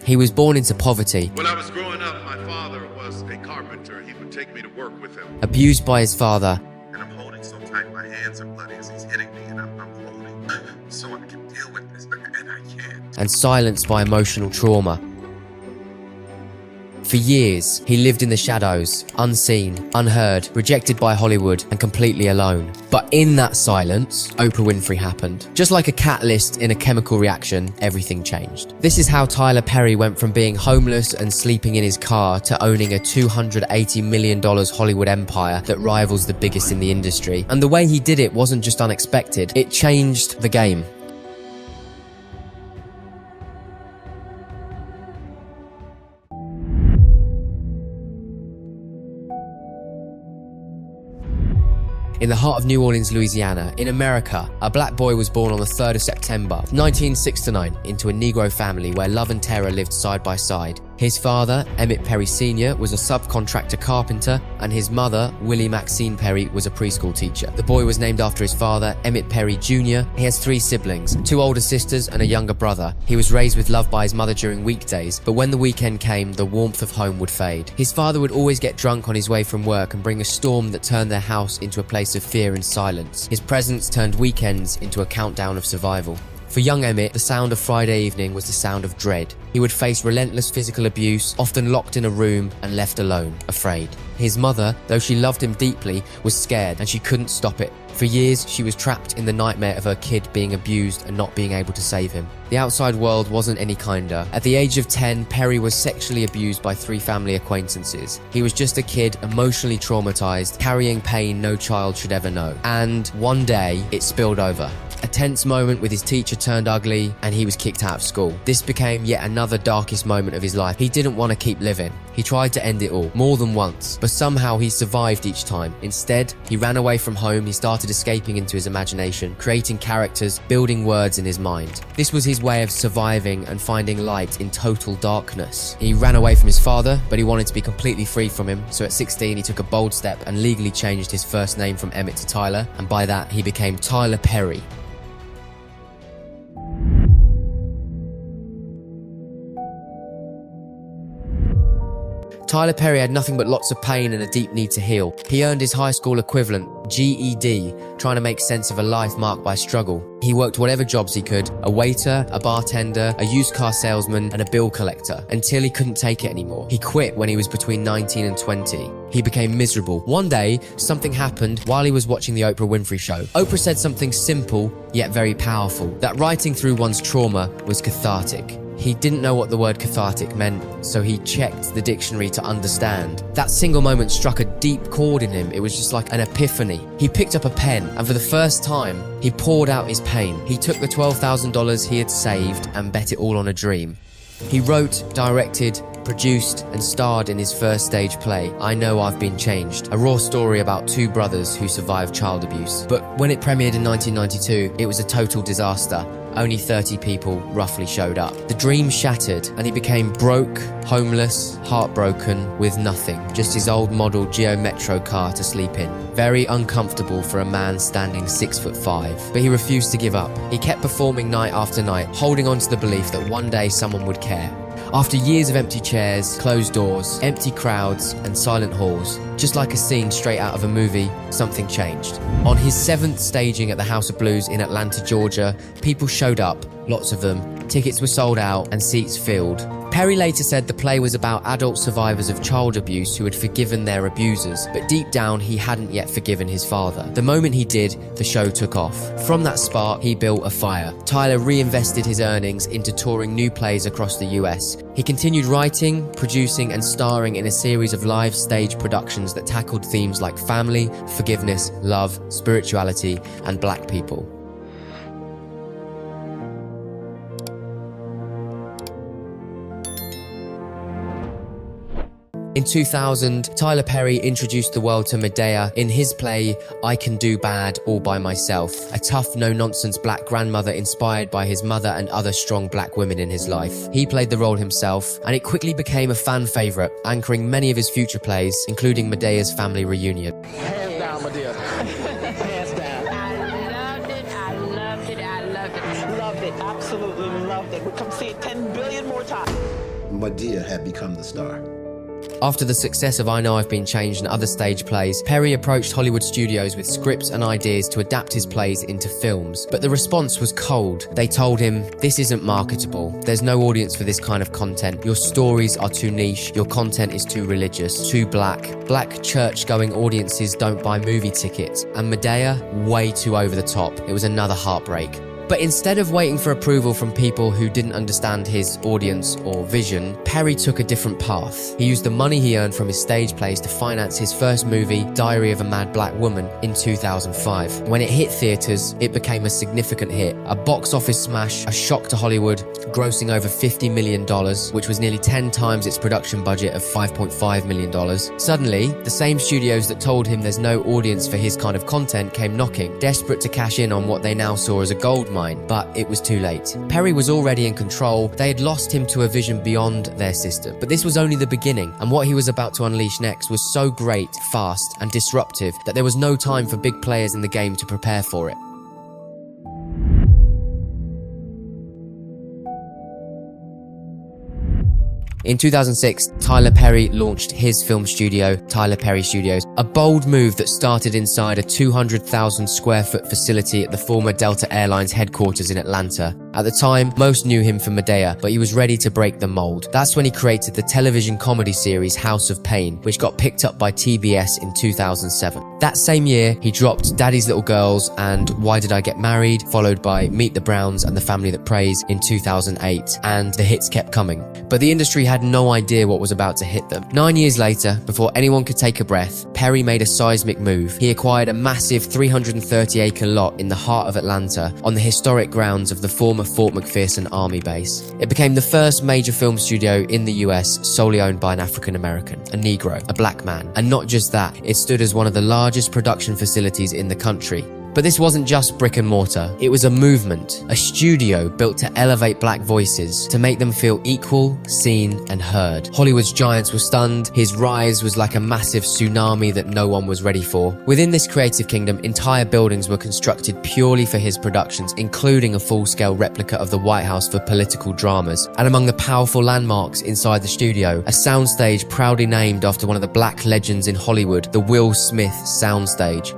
He was born into poverty. When I was growing up, my father was a carpenter. He would take me to work with him. Abused by his father. And I'm holding so tight, my hands are bloody as he's hitting me, and I'm holding so I can deal with this, and I can't. And silenced by emotional trauma. For years, he lived in the shadows, unseen, unheard, rejected by Hollywood, and completely alone. But in that silence, Oprah Winfrey happened. Just like a catalyst in a chemical reaction, everything changed. This is how Tyler Perry went from being homeless and sleeping in his car to owning a $280 million Hollywood empire that rivals the biggest in the industry. And the way he did it wasn't just unexpected, it changed the game. In the heart of New Orleans, Louisiana, in America, a black boy was born on the 3rd of September, 1969, into a Negro family where love and terror lived side by side. His father, Emmett Perry Sr., was a subcontractor carpenter, and his mother, Willie Maxine Perry, was a preschool teacher. The boy was named after his father, Emmett Perry Jr. He has 3 siblings, 2 older sisters and a younger brother. He was raised with love by his mother during weekdays, but when the weekend came, the warmth of home would fade. His father would always get drunk on his way from work and bring a storm that turned their house into a place of fear and silence. His presence turned weekends into a countdown of survival. For young Emmett, the sound of Friday evening was the sound of dread. He would face relentless physical abuse, often locked in a room and left alone, afraid. His mother, though she loved him deeply, was scared and she couldn't stop it. For years, she was trapped in the nightmare of her kid being abused and not being able to save him. The outside world wasn't any kinder. At the age of 10, Perry was sexually abused by 3 family acquaintances. He was just a kid, emotionally traumatized, carrying pain no child should ever know. And one day, it spilled over. A tense moment with his teacher turned ugly and he was kicked out of school. This became yet another darkest moment of his life. He didn't want to keep living. He tried to end it all, more than once, but somehow he survived each time. Instead, he ran away from home, he started escaping into his imagination, creating characters, building words in his mind. This was his way of surviving and finding light in total darkness. He ran away from his father, but he wanted to be completely free from him, so at 16 he took a bold step and legally changed his first name from Emmett to Tyler, and by that he became Tyler Perry. Tyler Perry had nothing but lots of pain and a deep need to heal. He earned his high school equivalent, GED, trying to make sense of a life marked by struggle. He worked whatever jobs he could, a waiter, a bartender, a used car salesman, and a bill collector, until he couldn't take it anymore. He quit when he was between 19 and 20. He became miserable. One day, something happened while he was watching the Oprah Winfrey Show. Oprah said something simple, yet very powerful, that writing through one's trauma was cathartic. He didn't know what the word cathartic meant, so he checked the dictionary to understand. That single moment struck a deep chord in him. It was just like an epiphany. He picked up a pen, and for the first time, he poured out his pain. He took the $12,000 he had saved and bet it all on a dream. He wrote, directed, produced and starred in his first stage play, I Know I've Been Changed, a raw story about 2 brothers who survived child abuse. But when it premiered in 1992, it was a total disaster. Only 30 people roughly showed up. The dream shattered and he became broke, homeless, heartbroken, with nothing. Just his old model Geo Metro car to sleep in. Very uncomfortable for a man standing 6'5". But he refused to give up. He kept performing night after night, holding on to the belief that one day someone would care. After years of empty chairs, closed doors, empty crowds and silent halls, just like a scene straight out of a movie, something changed. On his 7th staging at the House of Blues in Atlanta, Georgia, people showed up, lots of them. Tickets were sold out and seats filled. Perry later said the play was about adult survivors of child abuse who had forgiven their abusers, but deep down he hadn't yet forgiven his father. The moment he did, the show took off. From that spark, he built a fire. Tyler reinvested his earnings into touring new plays across the US. He continued writing, producing and starring in a series of live stage productions that tackled themes like family, forgiveness, love, spirituality and black people. In 2000, Tyler Perry introduced the world to Medea in his play, I Can Do Bad All By Myself, a tough, no-nonsense black grandmother inspired by his mother and other strong black women in his life. He played the role himself, and it quickly became a fan favourite, anchoring many of his future plays, including Medea's family reunion. Hands down, Medea. Hands down. I loved it, I loved it, I loved it. Loved it, absolutely loved it. We'll come see it 10 billion more times. Madea had become the star. After the success of I Know I've Been Changed and other stage plays, Perry approached Hollywood studios with scripts and ideas to adapt his plays into films. But the response was cold. They told him, "This isn't marketable. There's no audience for this kind of content. Your stories are too niche. Your content is too religious, too black. Black church-going audiences don't buy movie tickets. And Madea, way too over the top. It was another heartbreak." But instead of waiting for approval from people who didn't understand his audience or vision, Perry took a different path. He used the money he earned from his stage plays to finance his first movie, Diary of a Mad Black Woman, in 2005. When it hit theaters, it became a significant hit. A box office smash, a shock to Hollywood, grossing over $50 million, which was nearly 10 times its production budget of $5.5 million. Suddenly, the same studios that told him there's no audience for his kind of content came knocking, desperate to cash in on what they now saw as a gold mine. But it was too late. Perry was already in control. They had lost him to a vision beyond their system. But this was only the beginning, and what he was about to unleash next was so great, fast, and disruptive that there was no time for big players in the game to prepare for it. In 2006, Tyler Perry launched his film studio, Tyler Perry Studios, a bold move that started inside a 200,000 square foot facility at the former Delta Airlines headquarters in Atlanta. At the time, most knew him for Madea, but he was ready to break the mold. That's when he created the television comedy series House of Pain, which got picked up by TBS in 2007. That same year, he dropped Daddy's Little Girls and Why Did I Get Married, followed by Meet the Browns and The Family That Prays in 2008, and the hits kept coming. But the industry had no idea what was about to hit them. 9 years later, before anyone could take a breath, Perry made a seismic move. He acquired a massive 330-acre lot in the heart of Atlanta on the historic grounds of the former Fort McPherson Army base. It became the first major film studio in the US solely owned by an African American, a Negro, a black man. And not just that, it stood as one of the largest production facilities in the country. But this wasn't just brick and mortar. It was a movement, a studio built to elevate black voices, to make them feel equal, seen, and heard. Hollywood's giants were stunned. His rise was like a massive tsunami that no one was ready for. Within this creative kingdom, entire buildings were constructed purely for his productions, including a full-scale replica of the White House for political dramas. And among the powerful landmarks inside the studio, a soundstage proudly named after one of the black legends in Hollywood, the Will Smith Soundstage.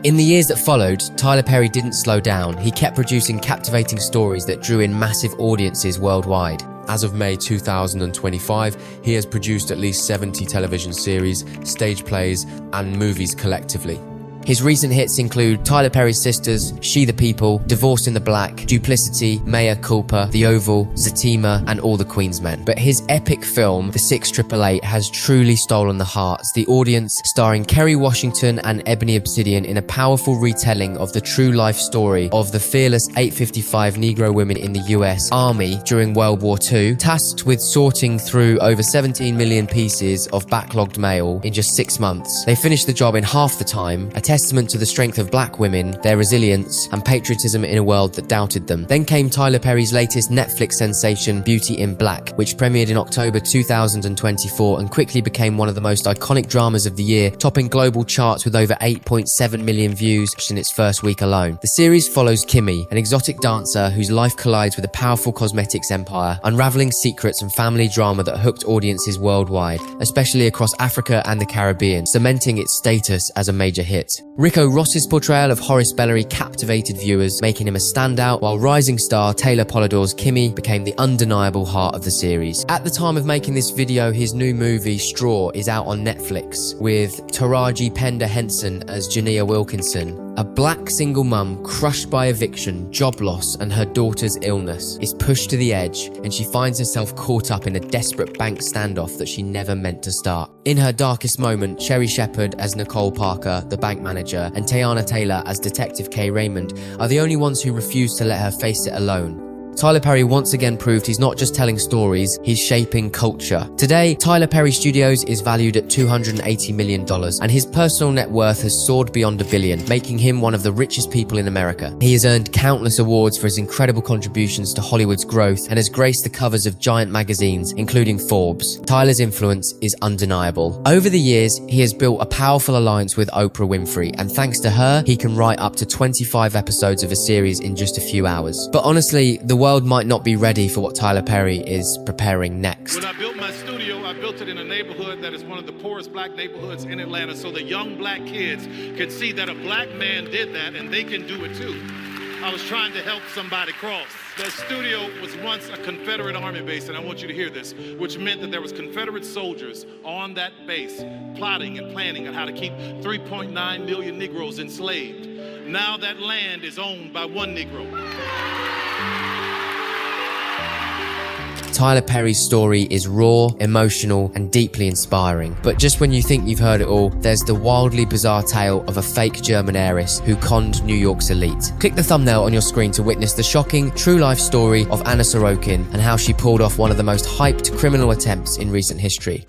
In the years that followed, Tyler Perry didn't slow down. He kept producing captivating stories that drew in massive audiences worldwide. As of May 2025, he has produced at least 70 television series, stage plays, and movies collectively. His recent hits include Tyler Perry's Sisters, She the People, Divorced in the Black, Duplicity, Mea Culpa, The Oval, Zatima, and All the Queen's Men. But his epic film, The 688, has truly stolen the hearts. The audience, starring Kerry Washington and Ebony Obsidian in a powerful retelling of the true life story of the fearless 855 Negro women in the US Army during World War II, tasked with sorting through over 17 million pieces of backlogged mail in just 6 months. They finished the job in half the time, a testament to the strength of black women, their resilience, and patriotism in a world that doubted them. Then came Tyler Perry's latest Netflix sensation, Beauty in Black, which premiered in October 2024 and quickly became one of the most iconic dramas of the year, topping global charts with over 8.7 million views in its first week alone. The series follows Kimmy, an exotic dancer whose life collides with a powerful cosmetics empire, unraveling secrets and family drama that hooked audiences worldwide, especially across Africa and the Caribbean, cementing its status as a major hit. Rico Ross's portrayal of Horace Bellery captivated viewers, making him a standout, while rising star Taylor Polidor's Kimmy became the undeniable heart of the series. At the time of making this video, his new movie, Straw, is out on Netflix, with Taraji Pender Henson as Jania Wilkinson. A black single mum crushed by eviction, job loss, and her daughter's illness is pushed to the edge, and she finds herself caught up in a desperate bank standoff that she never meant to start. In her darkest moment, Sherry Shepherd as Nicole Parker, the bank manager, and Teyana Taylor as Detective Kay Raymond are the only ones who refuse to let her face it alone. Tyler Perry once again proved he's not just telling stories, he's shaping culture. Today, Tyler Perry Studios is valued at $280 million, and his personal net worth has soared beyond $1 billion, making him one of the richest people in America. He has earned countless awards for his incredible contributions to Hollywood's growth and has graced the covers of giant magazines, including Forbes. Tyler's influence is undeniable. Over the years, he has built a powerful alliance with Oprah Winfrey, and thanks to her, he can write up to 25 episodes of a series in just a few hours. But honestly, the world might not be ready for what Tyler Perry is preparing next. When I built my studio, I built it in a neighborhood that is one of the poorest black neighborhoods in Atlanta, so the young black kids could see that a black man did that and they can do it too. I was trying to help somebody cross. The studio was once a Confederate army base, and I want you to hear this, which meant that there was Confederate soldiers on that base plotting and planning on how to keep 3.9 million Negroes enslaved. Now that land is owned by one Negro. Tyler Perry's story is raw, emotional, and deeply inspiring. But just when you think you've heard it all, there's the wildly bizarre tale of a fake German heiress who conned New York's elite. Click the thumbnail on your screen to witness the shocking, true-life story of Anna Sorokin and how she pulled off one of the most hyped criminal attempts in recent history.